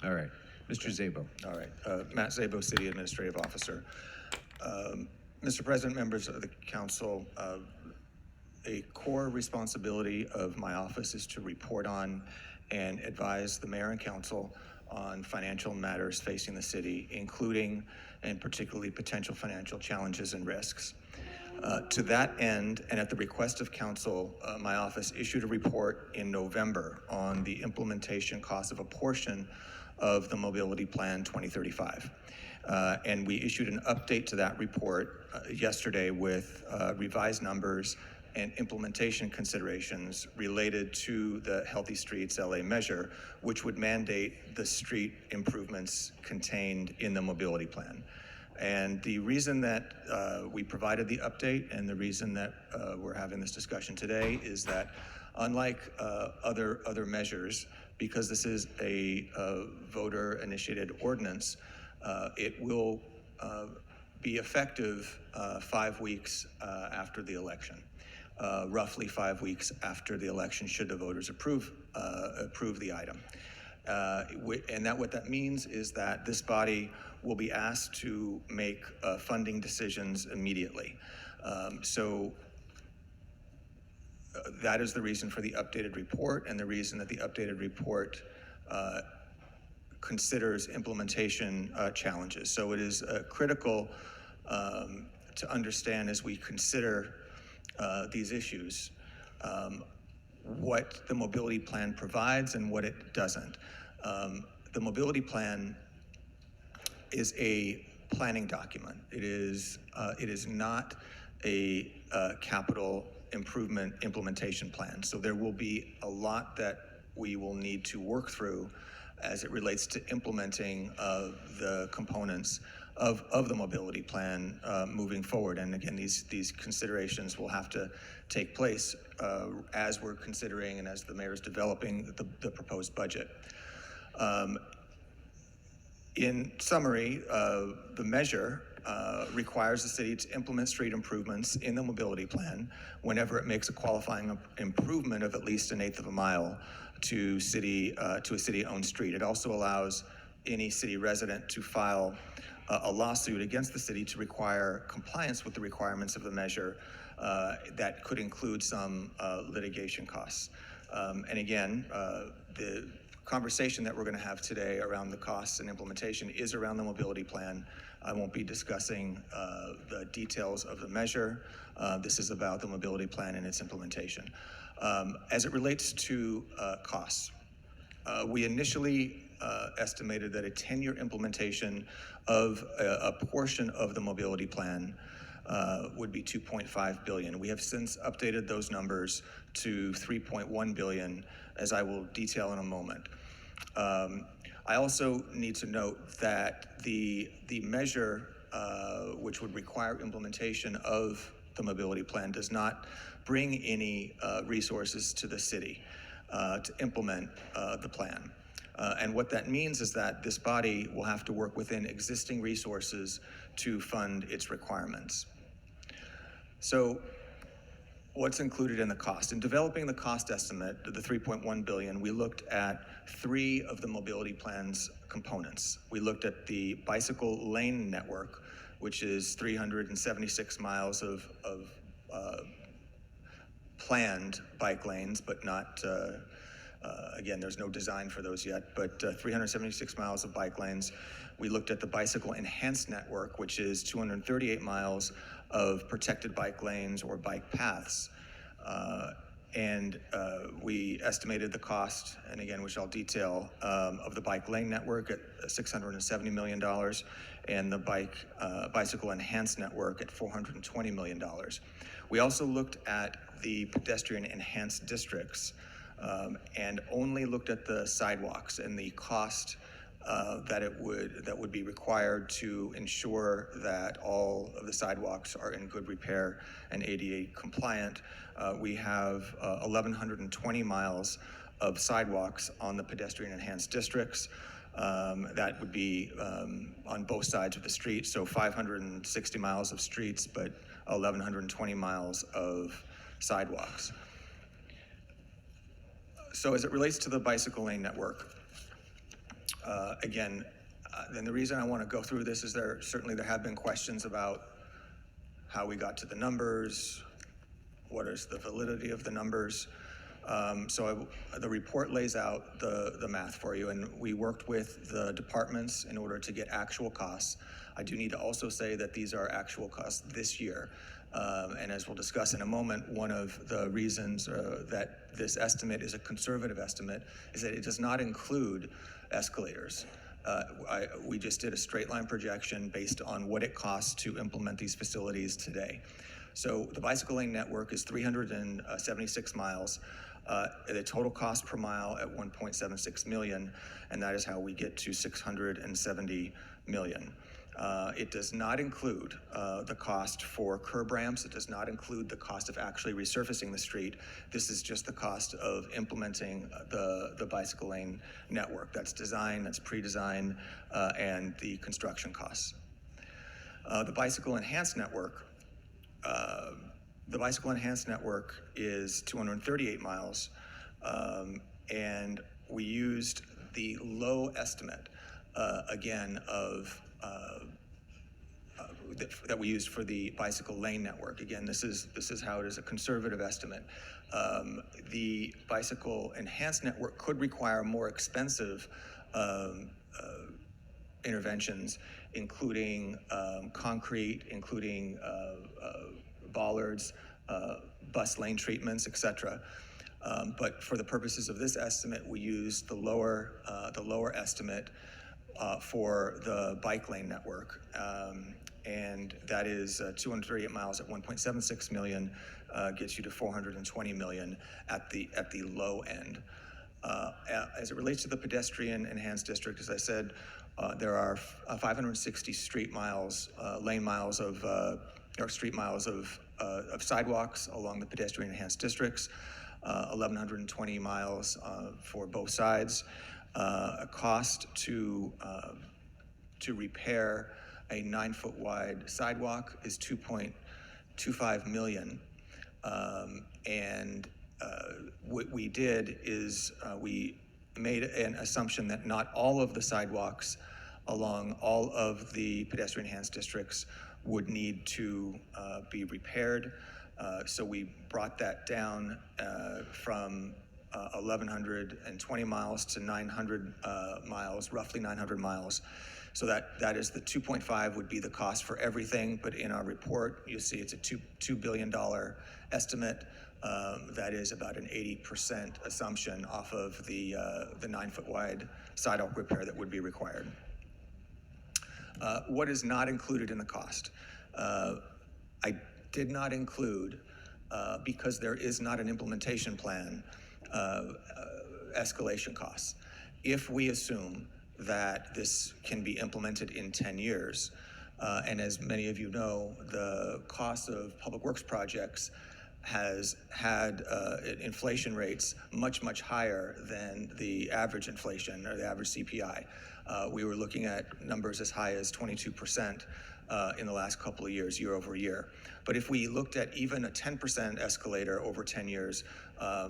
All right. Mr. Zabo. All right. Matt Zabo, City Administrative Officer. Mr. President, members of the council, a core responsibility of my office is to report on and advise the mayor and council on financial matters facing the city, including and particularly potential financial challenges and risks. To that end, and at the request of council, my office issued a report in November on the implementation cost of a portion of the Mobility Plan 2035. And we issued an update to that report yesterday with revised numbers and implementation considerations related to the Healthy Streets LA measure, which would mandate the street improvements contained in the mobility plan. And the reason that we provided the update and the reason that we're having this discussion today is that unlike other measures, because this is a voter-initiated ordinance, it will be effective 5 weeks after the election. Roughly 5 weeks after the election, should the voters approve the item. And what that means is that this body will be asked to make funding decisions immediately. That is the reason for the updated report, and the reason that the updated report considers implementation challenges. So it is critical to understand as we consider these issues what the mobility plan provides and what it doesn't. The mobility plan is a planning document. It is not a capital improvement implementation plan. So there will be a lot that we will need to work through as it relates to implementing the components of the mobility plan moving forward. And again, these considerations will have to take place as we're considering and as the mayor is developing the proposed budget. In summary, the measure requires the city to implement street improvements in the mobility plan whenever it makes a qualifying improvement of at least 1/8 of a mile to a city-owned street. It also allows any city resident to file a lawsuit against the city to require compliance with the requirements of the measure that could include some litigation costs. And again, the conversation that we're going to have today around the costs and implementation is around the mobility plan. I won't be discussing the details of the measure. This is about the mobility plan and its implementation. As it relates to costs, we initially estimated that a 10-year implementation of a portion of the mobility plan would be $2.5 billion. We have since updated those numbers to $3.1 billion, as I will detail in a moment. I also need to note that the measure which would require implementation of the mobility plan does not bring any resources to the city to implement the plan. And what that means is that this body will have to work within existing resources to fund its requirements. So what's included in the cost? In developing the cost estimate, the $3.1 billion, we looked at 3 of the mobility plan's components. We looked at the bicycle lane network, which is 376 miles of planned bike lanes, but not, again, there's no design for those yet, but 376 miles of bike lanes. We looked at the bicycle enhanced network, which is 238 miles of protected bike lanes or bike paths. And we estimated the cost, and again, which I'll detail, of the bike lane network at $670 million, and the bicycle enhanced network at $420 million. We also looked at the pedestrian enhanced districts and only looked at the sidewalks and the cost that would be required to ensure that all of the sidewalks are in good repair and ADA compliant. We have 1,120 miles of sidewalks on the pedestrian enhanced districts. That would be on both sides of the street, so 560 miles of streets, but 1,120 miles of sidewalks. So as it relates to the bicycle lane network, Then the reason I want to go through this is there have been questions about how we got to the numbers, what is the validity of the numbers. The report lays out the math for you, and we worked with the departments in order to get actual costs. I do need to also say that these are actual costs this year. And as we'll discuss in a moment, one of the reasons that this estimate is a conservative estimate is that it does not include escalators. We just did a straight line projection based on what it costs to implement these facilities today. So the bicycle lane network is 376 miles. The total cost per mile at 1.76 million, and that is how we get to 670 million. It does not include the cost for curb ramps. It does not include the cost of actually resurfacing the street. This is just the cost of implementing the bicycle lane network. That's design, that's pre-design, and the construction costs. The bicycle enhanced network is 238 miles, and we used the low estimate that we used for the bicycle lane network. Again, this is how it is, a conservative estimate. The bicycle enhanced network could require more expensive interventions, including concrete, including bollards, bus lane treatments, etc. But for the purposes of this estimate, we used the lower estimate for the bike lane network, and that is 238 miles at 1.76 million, gets you to 420 million at the low end. As it relates to the pedestrian enhanced district, as I said, there are 560 street miles, lane miles of or street miles of sidewalks along the pedestrian enhanced districts, 1,120 miles for both sides. A cost to repair a 9-foot wide sidewalk is 2.25 million. What we did is we made an assumption that not all of the sidewalks along all of the pedestrian enhanced districts would need to be repaired. So we brought that down from 1,120 miles to 900 miles, roughly 900 miles. So that is the 2.5 would be the cost for everything, but in our report, you'll see it's a $2 billion estimate. That is about an 80% assumption off of the 9-foot wide sidewalk repair that would be required. What is not included in the cost? I did not include, because there is not an implementation plan, escalation costs. If we assume that this can be implemented in 10 years, and as many of you know, the cost of public works projects has had inflation rates much higher than the average inflation or the average CPI. We were looking at numbers as high as 22% in the last couple of years, year over year. But if we looked at even a 10% escalator over 10 years,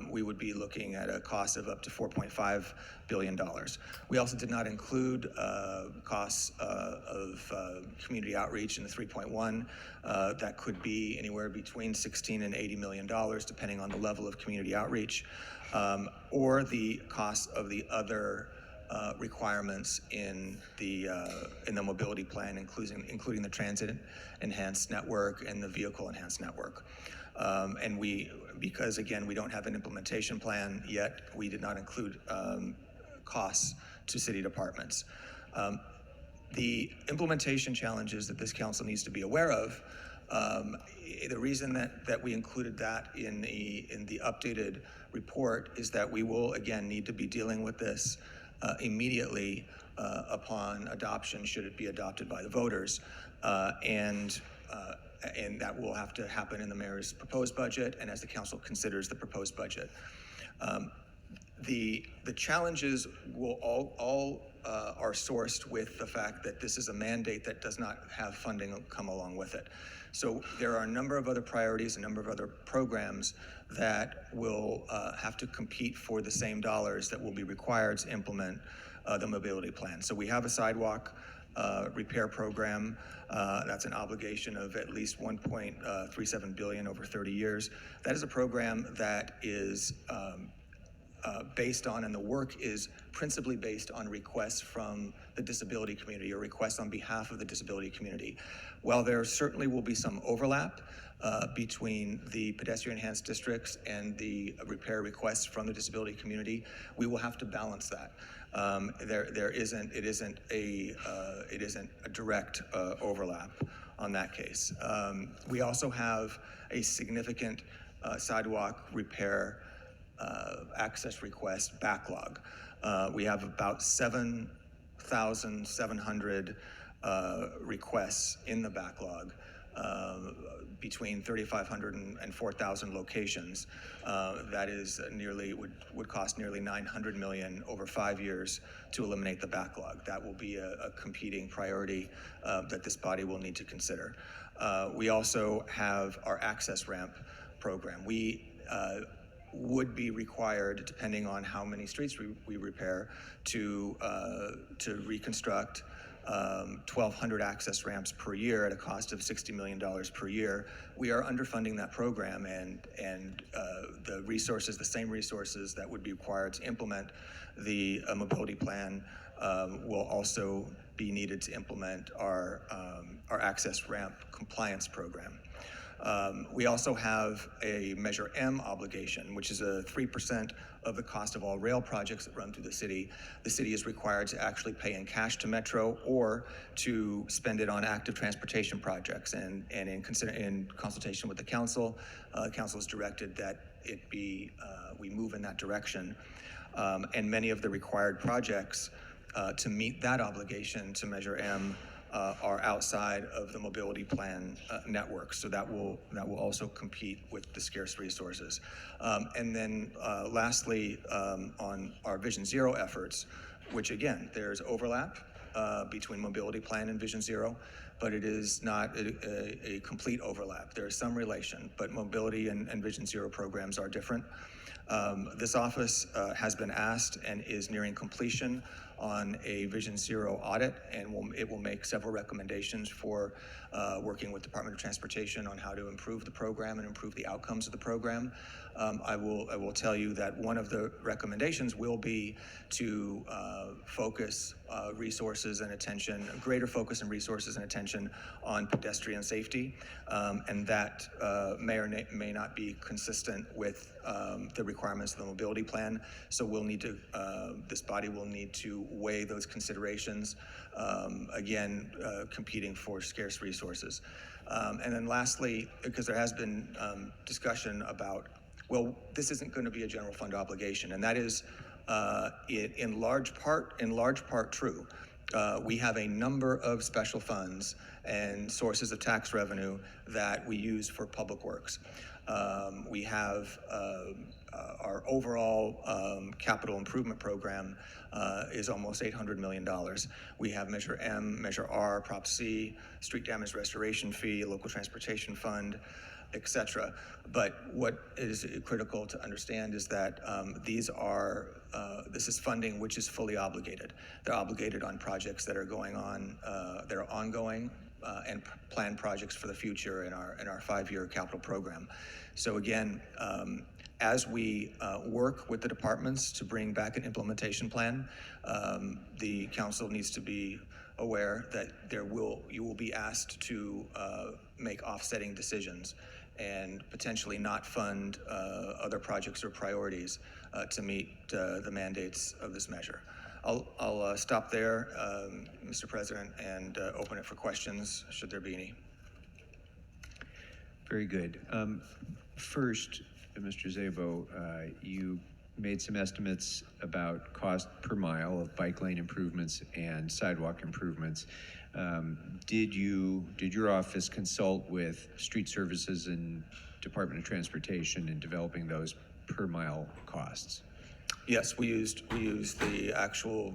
we would be looking at a cost of up to $4.5 billion. We also did not include costs of community outreach in the 3.1. That could be anywhere between $16 and $80 million, depending on the level of community outreach, or the cost of the other requirements in the mobility plan, including the transit enhanced network and the vehicle enhanced network. And because again, we don't have an implementation plan yet, we did not include costs to city departments. The implementation challenges that this council needs to be aware of, the reason that we included that in the updated report is that we will again need to be dealing with this immediately upon adoption, should it be adopted by the voters, and that will have to happen in the mayor's proposed budget and as the council considers the proposed budget. The challenges will all are sourced with the fact that this is a mandate that does not have funding come along with it. So there are a number of other priorities, a number of other programs that will have to compete for the same dollars that will be required to implement the mobility plan. So we have a sidewalk repair program. That's an obligation of at least $1.37 billion over 30 years. That is a program that is based on, and the work is principally based on requests from the disability community or requests on behalf of the disability community. While there certainly will be some overlap between the pedestrian enhanced districts and the repair requests from the disability community, we will have to balance that. It isn't a direct overlap on that case. We also have a significant sidewalk repair access request backlog. We have about 7,700 requests in the backlog, between 3,500 and 4,000 locations. That is would cost nearly $900 million over 5 years to eliminate the backlog. That will be a competing priority that this body will need to consider. We also have our access ramp program. We would be required, depending on how many streets we repair, to reconstruct 1,200 access ramps per year at a cost of $60 million per year. We are underfunding that program, and the resources, the same resources that would be required to implement the mobility plan, will also be needed to implement our access ramp compliance program. We also have a Measure M obligation, which is a 3% of the cost of all rail projects that run through the city. The city is required to actually pay in cash to Metro or to spend it on active transportation projects. And in consultation with the council has directed that we move in that direction. And many of the required projects to meet that obligation to Measure M are outside of the mobility plan network, so that will also compete with the scarce resources. And then lastly, on our Vision Zero efforts, which again, there's overlap between mobility plan and Vision Zero, but it is not a complete overlap. There is some relation, but mobility and Vision Zero programs are different. This office has been asked and is nearing completion on a Vision Zero audit, and it will make several recommendations for working with Department of Transportation on how to improve the program and improve the outcomes of the program. I will tell you that one of the recommendations will be to focus resources and attention, greater focus and resources and attention on pedestrian safety, and that may or may not be consistent with the requirements of the mobility plan. So this body will need to weigh those considerations, again, competing for scarce resources. And then lastly, because there has been discussion about, well, this isn't going to be a general fund obligation, and that is in large part true. We have a number of special funds and sources of tax revenue that we use for public works. We have our overall capital improvement program is almost $800 million. We have Measure M, Measure R, Prop C, street damage restoration fee, local transportation fund, etc. But what is critical to understand is that this is funding which is fully obligated. They're obligated on projects that are going on, that are ongoing, and planned projects for the future in our 5-year capital program. So again, as we work with the departments to bring back an implementation plan, the council needs to be aware that you will be asked to make offsetting decisions and potentially not fund other projects or priorities to meet the mandates of this measure. I'll stop there, Mr. President, and open it for questions, should there be any. Very good. First, Mr. Szabo, you made some estimates about cost per mile of bike lane improvements and sidewalk improvements. Did your office consult with Street Services and Department of Transportation in developing those per mile costs? Yes, we used the actual